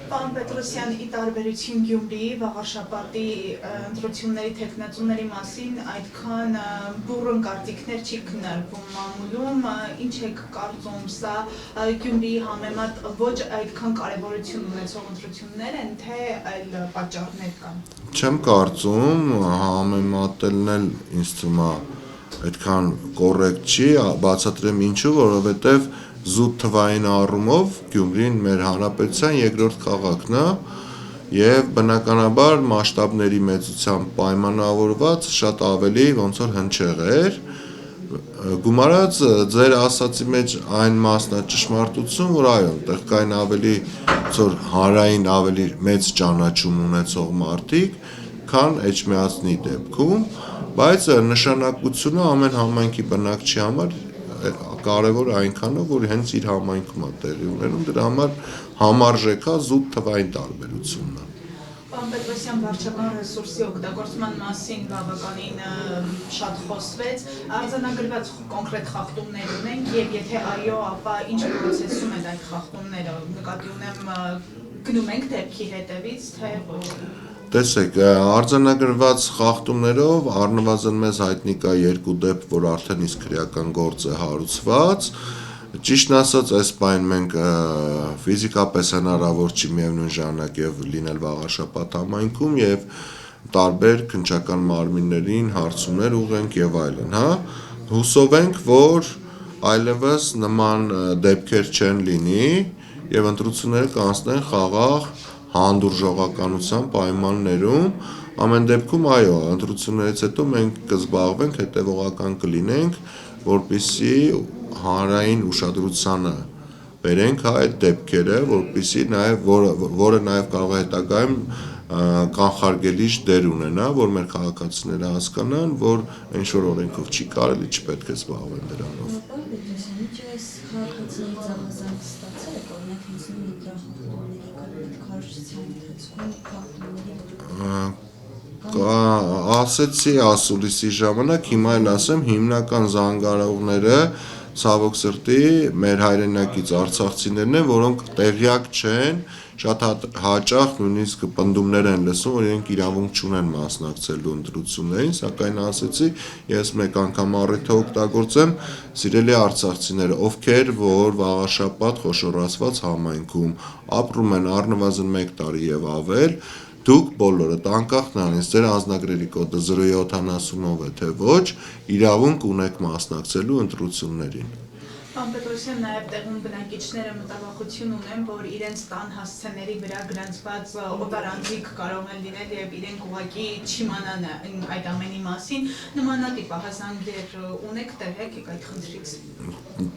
Պարոն Պետրոսյան, ի տարբերություն Գյումրիի վաղարշաբաթի ընտրությունների թեկնածուների մասին այդքան բուռն կարծիքներ չի քննարկվում մամուլում, ինչ եք կարծում, սա Գյումրիի համեմատ ոչ այդքան կարևորություն ունեցող ընտրություններ են, թե այլ պատճառներ կան։ Չեմ կարծում, համեմատելն էլ ինձ թվում է այդքան կոռեկտ չի, բացատրեմ ինչու, որովհետև զուտ թվային առումով Գյումրին մեր հանրապետության երկրորդ քաղաքն է եւ բնականաբար մասշտաբների մեծությամբ պայմանավորված շատ ավելի ոնց որ հնչեղ էր գումարած ձեր ասացի մեջ այն մասն է ճշմարտություն որ այո այնտեղ կային ավելի ծոր հանրային ավելի մեծ ճանաչում ունեցող մարդիկ քան Էջմիածնի դեպքում բայց նշանակությունը ամեն համայնքի բնակչի համար կարևոր այնքան է որ հենց իր համայնքում է տեղի ունենում դրա համար համարժեք է զուտ թվային տարբերությունն է Պարոն Պետրոսյան, վարչական ռեսուրսի օգտագործման մասին բավականին շատ խոսվեց, արձանագրված կոնկրետ խախտումներ ունենք եւ եթե այո, ապա ինչ պրոցեսում են այդ խախտումները, նկատի ունեմ գնում ենք դեպքի հետևից, թե ոչ։ Տեսեք, արձանագրված խախտումներով առնվազն մեզ հայտնի կա երկու դեպք, որ արդեն իսկ քրեական գործ է հարուցված Ճիշտն ասած, այս պայն մենք ֆիզիկապես հնարավոր չի միևնույն ժամանակ եւ լինել վաղարշաբաթ համայնքում եւ տարբեր քննչական մարմիններին հարցումներ ուղենք եւ այլն, հա։ Հուսով ենք, որ այլևս նման դեպքեր չեն լինի եւ ընտրությունները կանցնեն խաղաղ հանդուրժողականության պայմաններում ամեն դեպքում այո, ընտրություններից հետո մենք կզբաղվենք, հետևողական կլինենք, որպեսզի հանրային ուշադրությանը բերենք այդ դեպքերը, որպեսզի նաև որը նաև կարող է հետագայում կանխարգելիչ դեր ունենա, որ մեր քաղաքացիները հասկանան, որ ինչ որ օրենքով չի կարելի, չպետք է զբաղվեն դրանով։ Ասեցի ասուլիսի ժամանակ, հիմա էլ ասեմ, հիմնական զանգարողները ցավոք սրտի մեր հայրենակից արցախցիներն են, որոնք տեղյակ չեն, շատ հաճախ նույնիսկ պնդումներ են լսում, որ իրենք իրավունք չունեն մասնակցելու ընտրություններին, սակայն ասեցի, ես մեկ անգամ առիթը օգտագործեմ, սիրելի արցախցիներ, ովքեր որ վաղարշաբաթ խոշորացված համայնքում ապրում են առնվազն 1 տարի եւ ավել, դուք բոլորդ անկախ նրանից ձեր անձնագրերի կոդը 070-ով է թե ոչ, իրավունք ունեք մասնակցելու ընտրություններին։ Պարոն Պետրոսյան, նաև տեղում բնակիչները մտավախություն ունեն, որ իրենց տան հասցեների վրա գրանցված օտարանձիկ կարող են լինել եւ իրենք ուղղակի չիմանան այդ ամենի մասին, նմանատիպ ահազանգեր ունեք, տեղյակ եք այդ խնդրից։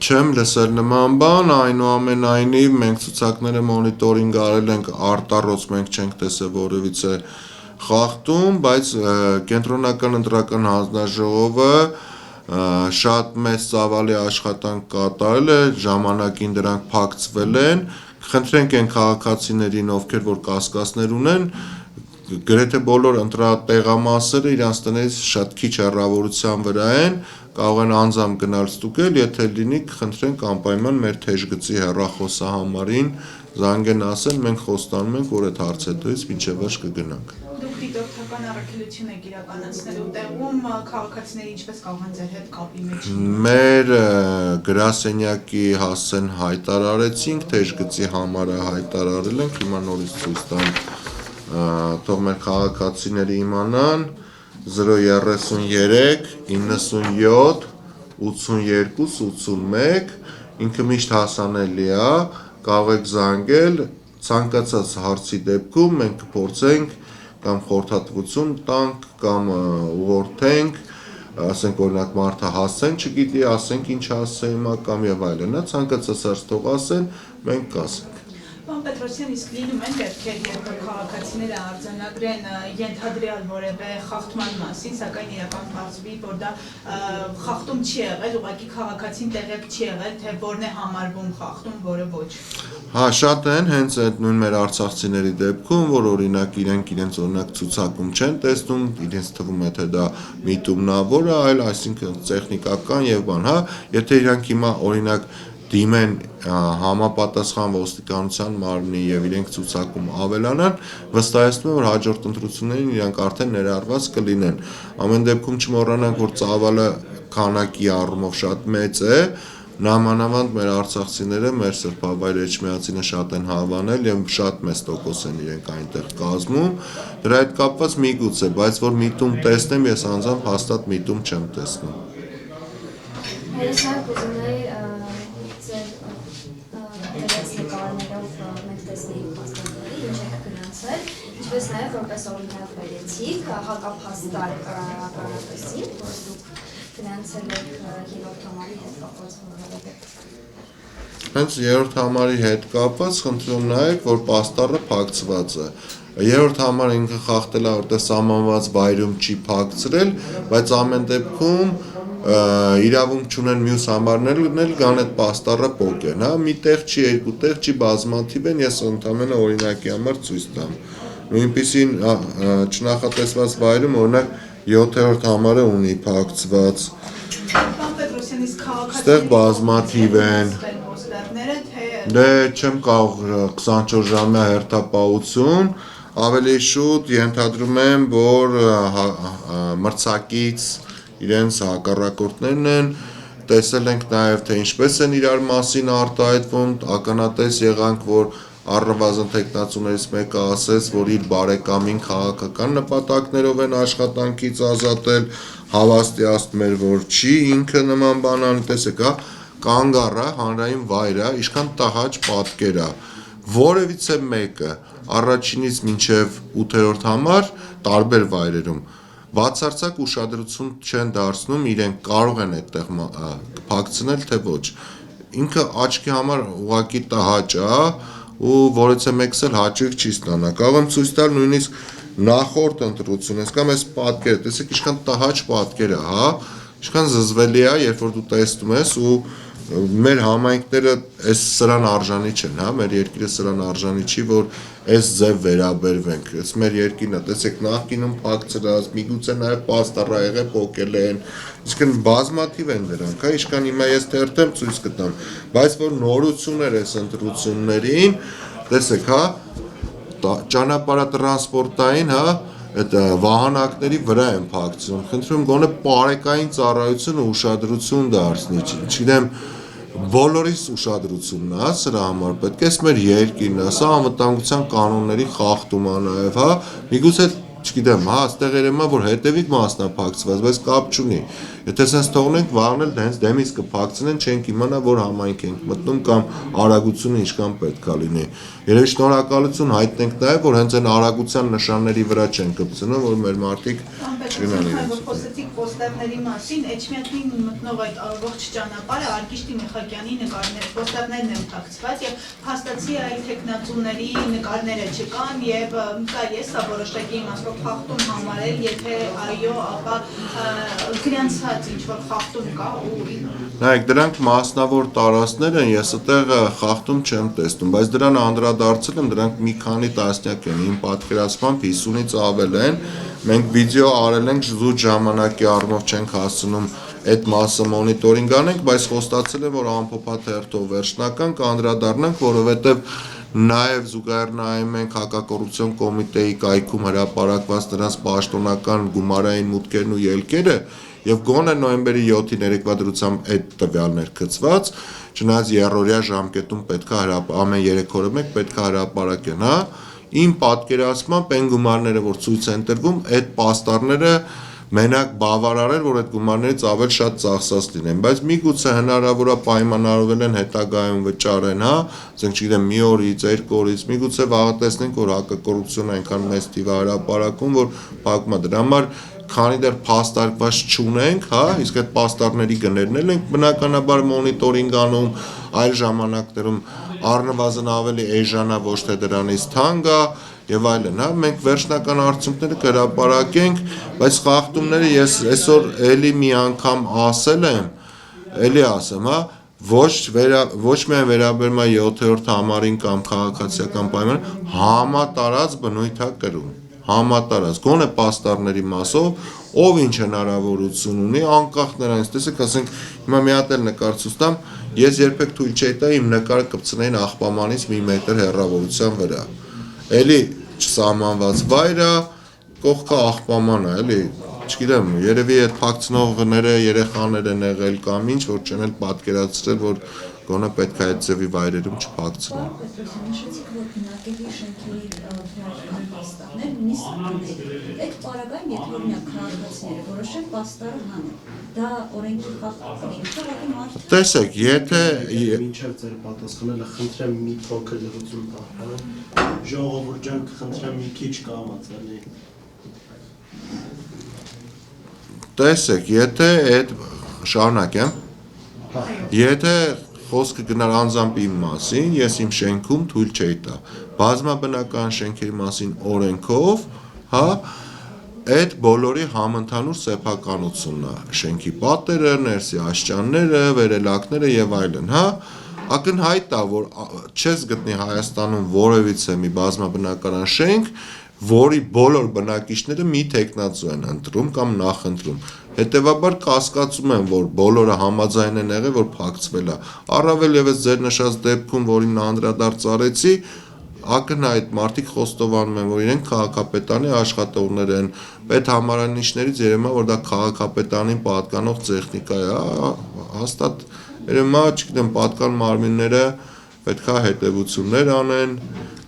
Չեմ լսել նման բան, այնուամենայնիվ մենք ցուցակները մոնիտորինգ արել ենք արտառոց, մենք չենք տեսել որևիցե խախտում, բայց կենտրոնական ընտրական հանձնաժողովը շատ մեծ ծավալի աշխատանք կատարել է, ժամանակին դրանք փակցվել են, խնդրենք են քաղաքացիներին, ովքեր որ կասկածներ ունեն, գրեթե բոլոր ընտրատեղամասերը իրանց տներից շատ քիչ հեռավորության վրա են, կարող են անձամբ գնալ ստուգել, եթե լինի, խնդրենք անպայման մեր թեժգծի հեռախոսահամարին զանգեն ասեն, մենք խոստանում ենք, որ այդ հարցերից մինչև վերջ կգնանք։ Դուք դիտորդական առաքելություն եք իրականացնելու տեղում, քաղաքացիները ինչպես կարող են ձեր հետ կապի մեջ լինել։ Մեր գրասենյակի հասցեն հայտարարեցինք, թեժգծի համարը հայտարարել ենք, հիմա նորից ցույց տամ, թող մեր քաղաքացիները իմանան 033 97 82 81 ինքը միշտ հասանելի է, կարող եք զանգել, ցանկացած հարցի դեպքում մենք կփորձենք կամ խորհրդատվություն տանք կամ ուղղորդենք, ասենք օրինակ մարդը հասցեն չգիտի, ասենք ինչ ասե հիմա կամ եւ այլն, ցանկացած հարց թող ասեն, մենք կասենք։ Պարոն Պետրոսյան, իսկ լինում են դեպքեր, երբ քաղաքացիները արձանագրեն ենթադրյալ որևէ խախտման մասին, սակայն իրական պարզվի, որ դա խախտում չի եղել, ուղղակի քաղաքացին տեղյակ չի եղել, թե որն է համարվում խախտում, որը ոչ։ Հա, շատ են, հենց այդ նույն մեր արցախցիների դեպքում, որ օրինակ իրենց օրինակ ցուցակում չեն տեսնում, իրենց թվում է թե դա միտումնավոր է, այլ այսինքն տեխնիկական եւ բան, հա, եթե իրանք հիմա օրինակ դիմեն համապատասխան ոստիկանության մարմնի եւ իրենք ցուցակում ավելանան, վստահեցնում եմ, որ հաջորդ ընտրություններին իրանք արդեն ներառված կլինեն։ Ամեն դեպքում չմոռանանք, որ ծավալը քանակի առումով շատ մեծ է, նամանավանդ մեր արցախցիները, մեր սրբավայր էջմիածինը շատ են հավանել եւ շատ մեծ տոկոս են իրենք այնտեղ կազմում։ Դրա հետ կապված միգուցե, բայց որ միտում տեսնեմ, ես անձամբ հաստատ միտում չեմ տեսնում։ Ես նաև ուզում եի ձեր դրած նկարներով մենք տեսնեինք փաստաթղթերի, ինչ եք գնացել, ինչպես նաև որպես օրինակ բերեցիք հակափաստարկ ականատեսին, որ դուք գնացել եք երրորդ համարի հետ կապված որովհետև Հենց երրորդ համարի հետ կապված խնդրում նայեք, որ պաստառը փակցված է։ Երրորդ համարը ինքը խախտել է, որտեղ սահմանված վայրում չի փակցրել, բայց ամեն դեպքում իրավունք չունեն մյուս համարներն էլ գան այդ պաստառը փոկեն, հա, մի տեղ չի, երկու տեղ չի, բազմաթիվ են, ես ընդամենը օրինակի համար ցույց տամ։ Նույնպիսին չնախատեսված վայրում օրինակ 7-րդ համարը ունի փակցված։ Պարոն Պետրոսյան, իսկ Ստեղ բազմաթիվ են։ Դե չեմ կարող 24 ժամյա հերթապահություն, ավելի շուտ ենթադրում եմ, որ մրցակից իրենց հակառակորդներն են, տեսել ենք նաև թե ինչպես են իրար մասին արտահայտվում, ականատես եղանք, որ առնվազն տեխնացուներից մեկը ասեց, որ իր բարեկամին քաղաքական նպատակներով են աշխատանքից ազատել, հավաստիացնում էր, որ չի ինքը նման բան անի, տեսեք, հա, կանգառը, հանրային վայրը, ինչքան տհաճ պատկեր է, որևիցե մեկը առաջինից մինչև 8-րդ համար տարբեր վայրերում բացարձակ ուշադրություն չեն դարձնում, իրենք կարող են այդտեղ փակցնել, թե ոչ։ Ինքը աչքի համար ուղղակի տհաճ է, ու որևէ մեկս էլ հաճույք չի ստանա։ Կարող եմ ցույց տալ նույնիսկ նախորդ ընտրությունից կամ այս պատկերը, տեսեք ինչքան տհաճ պատկեր է, հա, ինչքան զզվելի է, երբ որ դու տեսնում ես ու մեր համայնքները այս սրան արժանի չեն, հա, մեր երկիրը սրան արժանի չի, որ այս ձև վերաբերվենք։ Այս մեր երկիրն է, տեսեք, նախկինում փակցրած, միգուցե նաև պաստառ եղե փոկել են, իսկն բազմաթիվ են դրանք, հա, ինչքան հիմա ես թերթեմ ցույց կտամ, բայց որ նորություններ այս ընտրություններին, տեսեք, հա, ճանապարհատրանսպորտային, հա, այդ վահանակների վրա են փակցնում։ Խնդրում գոնե բարեկային ծառայությունը ուշադրություն դարձնի, չգիտեմ, բոլորիս ուշադրությունն է, սրա համար պետք է մեր երկիրն է, սա անվտանգության կանոնների խախտում է նաև, հա, միգուցե չգիտեմ, հա, այստեղ երևում է, որ հետևիկ մասն է փակցված, բայց կապ չունի։ Եթե sense թողնենք վաղն էլ հենց դեմից կփակցնեն, չենք իմանա, որ համայնք ենք մտնում կամ արագությունը ինչքան պետք է լինի։ Երևի շնորհակալություն հայտնենք նաև, որ հենց այն արագության նշանների վրա չեն կպցնում, որ մեր մարդիկ չգնան իրենց։ Որ խոսեցիք պոստերների մասին, Էջմիածին մտնող այդ ողջ ճանապարհը Արգիշտի Մեխակյանի պոստերներն են փակցված եւ փաստացի այլ տեխնացուների նկարները չկան եւ կա ես որոշակի իմաստով խախտում համարել, եթե այո, ապա գրանցած ինչ որ խախտում կա ու Նայեք, դրանք մասնավոր տարածքներ են, ես այդտեղ խախտում չեմ տեսնում, բայց դրան անդրադարձել եմ, դրանք մի քանի տասնյակ են, իմ պատկերացմամբ 50-ից ավել են, մենք վիդեո արել ենք զուտ ժամանակի առումով չենք հասցնում այդ մասը մոնիտորինգ անենք, բայց խոստացել եմ, որ ամփոփած հերթով վերջնական կանդրադառնանք, որովհետև նաև զուգահեռ նայում ենք հակակոռուպցիոն կոմիտեի կայքում հրապարակված նրանց պաշտոնական գումարային մուտքերն ու ելքերը եւ գոնե նոյեմբերի 7-ի ներեկվա դրությամբ այդ տվյալներ գծված, չնայած երրորդյա ժամկետում պետք է ամեն 3 օրը մեկ պետք է հրապարակեն, հա, իմ պատկերացմամբ այն գումարները, որ ցույց են տրվում, այդ պաստառները մենակ բավարարել, որ այդ գումարներից ավել շատ ծախսած լինեն, բայց միգուցե հնարավոր է պայմանավորվել են հետագայում վճարեն, հա, ասենք չգիտեմ, մի օրից, 2 օրից, միգուցե վաղը տեսնենք, որ հակակոռուպցիոն այնքան մեծ թիվ հրապարակում, որ փակում է դրա համար քանի դեռ փաստարկված չունենք, հա, իսկ այդ պաստառների գներն էլ ենք բնականաբար մոնիտորինգ անում, այլ ժամանակներում առնվազն ավելի էժանա, ոչ թե դրանից թանկ է եւ այլն, հա, մենք վերջնական արդյունքները կհրապարակենք, բայց խախտումները ես այսօր էլի մի անգամ ասել եմ, էլի ասեմ, հա, ոչ միայն վերաբերում է 7-րդ համարին կամ քաղաքացիական պայմաններին, համատարած բնույթ է կրում, համատարած, գոնե պաստառների մասով ով ինչ հնարավորություն ունի, անկախ նրանից, տեսեք, ասենք, հիմա մի հատ էլ նկար ցույց տամ, ես երբեք թույլ չէի տա իմ նկարը կպցնեին աղբամանից մի մետր հեռավորության վրա։ Էլի չսահմանված վայր է, կողքը աղբաման է, էլի, չգիտեմ, երևի այդ փակցնողները երեխաներ են եղել կամ ինչ, որ չեն էլ պատկերացրել, որ գոնե պետք է այդ ձևի վայրերում չփակցնեն։ Նշեցիք, որ բնակելի շենքերի վրայական պաստառներ նույնիսկ անեն։ Այդ պարագայում, եթե օրինակ քաղաքացիները որոշեն պաստառը հանել, դա օրենքի խախտում է, ուղղակի մարդը։ Տեսեք, եթե մինչև ձեր պատասխանելը խնդրեմ մի փոքր լրություն տալ։ Ժողովուրդ ջան, խնդրեմ մի քիչ կամաց, էլի։ տեսեք, եթե այդ շարունակեմ, եթե խոսքը գնար անձամբ իմ մասին, ես իմ շենքում թույլ չէի տա։ Բազմաբնական շենքերի մասին օրենքով, հա, այդ բոլորի համընդհանուր սեփականությունն է, շենքի պատերը, ներսի աշճանները, վերելակները եւ այլն, հա։ Ակնհայտ է, որ չես գտնի Հայաստանում որևիցե մի բազմաբնակարան շենք, որի բոլոր բնակիչները մի տեխնացու են ընտրում կամ նախընտրում։ Հետևաբար կասկածում եմ, որ բոլորը համաձայն են եղել, որ փակցվել է։ Առավել եւս ձեր նշած դեպքում, որին անդրադարձ արեցի, ակնհայտ մարդիկ խոստովանում են, որ իրենք քաղաքապետանի աշխատողներ են, պետհամարանիշներից երևում է, որ դա քաղաքապետանին պատկանող տեխնիկա է, հաստատ երևում է, չգիտեմ, պատկան մարմինները պետք է հետևություններ անեն,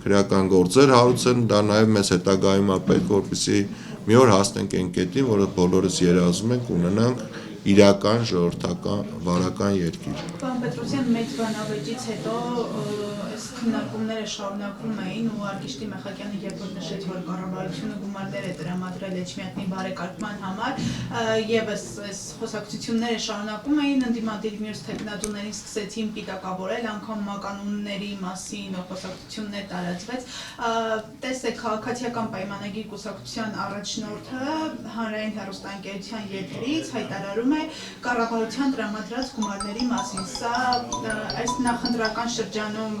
քրեական գործեր հարուցեն, դա նաև մեզ հետագայում է պետք, որպեսզի մի օր հասնենք այն կետին, որը բոլորս երազում ենք ունենանք իրական ժողովրդական վարական երկիր։ Պարոն Պետրոսյան, մեծ բանավեճից հետո այս քննարկումները շարունակվում էին ու Արգիշտի Մեխակյանը երբ որ նշեց, որ կառավարությունը գումարներ է տրամադրել Էջմիածնի բարեկարգման համար, եւս այս խոսակցությունները շարունակում էին, ընդդիմադիր մյուս տեխնատուներին սկսեցին պիտակավորել, անգամ մականունների մասին խոսակցություններ տարածվեց։ Տեսեք, քաղաքացիական պայմանագիր կուսակցության առաջնորդը հանրային հեռուստաընկերության եթերից հայտարարում է կառավարության տրամադրած գումարների մասին։ Սա այս նախընտրական շրջանում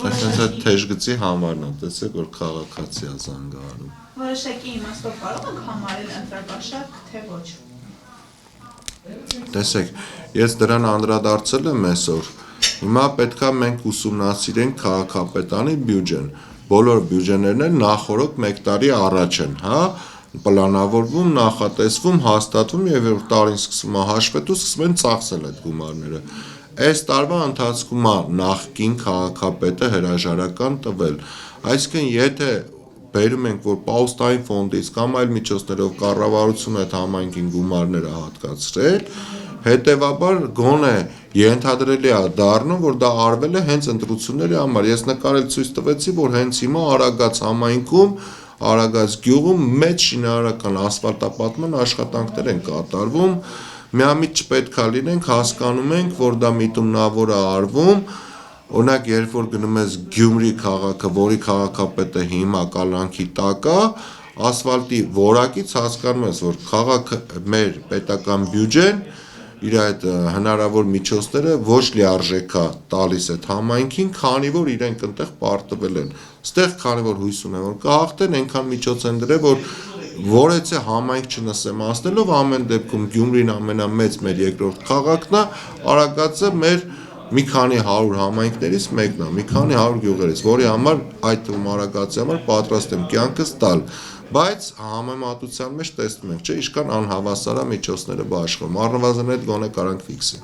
Այսինքն թեժգծի համարն է, տեսեք, որ քաղաքացի է զանգահարում։ Որոշակի իմաստով կարող ենք համարել ընտրակաշառք, թե ոչ։ Տեսեք, ես դրան անդրադարձել եմ այսօր։ Հիմա պետքա մենք ուսումնասիրենք քաղաքապետանի բյուջեն։ Բոլոր բյուջեներն էլ նախորդ 1 տարի առաջ են, հա, պլանավորվում, նախատեսվում, հաստատվում եւ որ տարին սկսվում է հաշվետու, սկսում են ծախսել այդ գումարները։ Այս տարվա ընթացքում է նախկին քաղաքապետը հրաժարական տվել։ Այսինքն, եթե բերում ենք, որ պաուստային ֆոնդից կամ այլ միջոցներով կառավարությունը այդ համայնքին գումարները հատկացրել, հետևաբար գոնե ենթադրելի է դառնում, որ դա արվել է հենց ընտրությունների համար։ Ես նկարել ցույց տվեցի, որ հենց հիմա Արագած համայնքում, Արագած գյուղում մեծ շինարարական ասֆալտապատման աշխատանքներ են կատարվում։ Միամիտ չպետք է լինենք, հասկանում ենք, որ դա միտումնավոր է արվում։ Օրինակ, երբ որ գնում ես Գյումրի քաղաքը, որի քաղաքապետը հիմա կալանքի տակ է, ասֆալտի որակից հասկանում ես, որ քաղաքը մեր պետական բյուջեն իր այդ հնարավոր միջոցները ոչ լիարժեք է տալիս այդ համայնքին, քանի որ իրենք այնտեղ պարտվել են։ Ստեղ քանի որ հույս ունեն, որ կհաղթեն, այնքան միջոց են դրել, որ որեցե համայնք չնսեմացնելով ամեն դեպքում Գյումրին ամենամեծ մեր երկրորդ քաղաքն է, Արագածը մեր մի քանի 100 համայնքներից մեկն է, մի քանի 100 գյուղերից, որի համար այդ թվում Արագածի համար պատրաստ եմ կյանքս տալ, բայց համեմատության մեջ տեսնում ենք, չէ, ինչքան անհավասար է միջոցները բաշխում, առնվազն այդ գոնե կարանք ֆիքսենք։